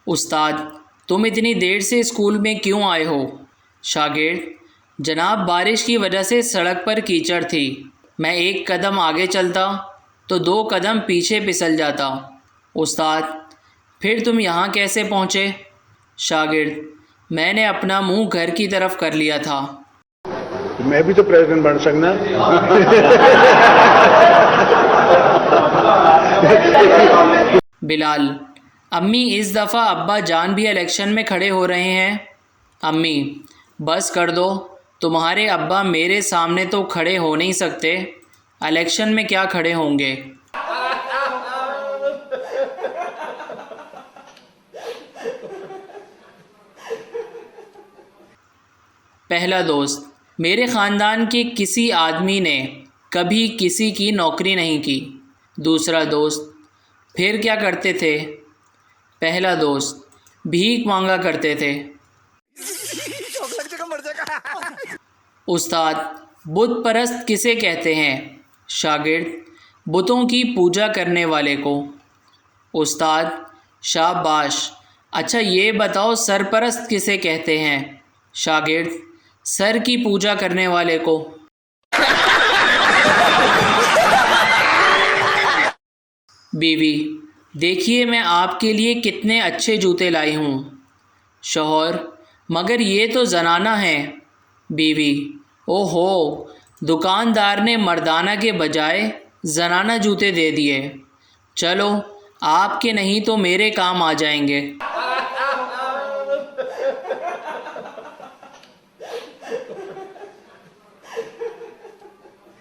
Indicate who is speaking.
Speaker 1: استاد تم اتنی دیر سے اسکول میں کیوں آئے ہو؟ شاگرد جناب بارش کی وجہ سے سڑک پر کیچڑ تھی، میں ایک قدم آگے چلتا تو 2 قدم پیچھے پھسل جاتا۔ استاد پھر تم یہاں کیسے پہنچے؟ شاگرد میں نے اپنا منہ گھر کی طرف کر لیا تھا۔
Speaker 2: میں بھی تو پریزیڈنٹ بن سکنا۔
Speaker 1: بلال امی اس دفعہ ابا جان بھی الیکشن میں کھڑے ہو رہے ہیں۔ امی بس کر دو، تمہارے ابا میرے سامنے تو کھڑے ہو نہیں سکتے، الیکشن میں کیا کھڑے ہوں گے۔ پہلا دوست میرے خاندان کے کسی آدمی نے کبھی کسی کی نوکری نہیں کی۔ دوسرا دوست پھر کیا کرتے تھے؟ پہلا دوست بھیک مانگا کرتے تھے۔ استاد بت پرست کسے کہتے ہیں؟ شاگرد بتوں کی پوجا کرنے والے کو۔ استاد شاباش، اچھا یہ بتاؤ سرپرست کسے کہتے ہیں؟ شاگرد سر کی پوجا کرنے والے کو۔ بیوی دیکھیے میں آپ کے لیے کتنے اچھے جوتے لائی ہوں۔ شوہر مگر یہ تو زنانہ ہیں۔ بیوی او ہو، دکاندار نے مردانہ کے بجائے زنانہ جوتے دے دیے، چلو آپ کے نہیں تو میرے کام آ جائیں گے۔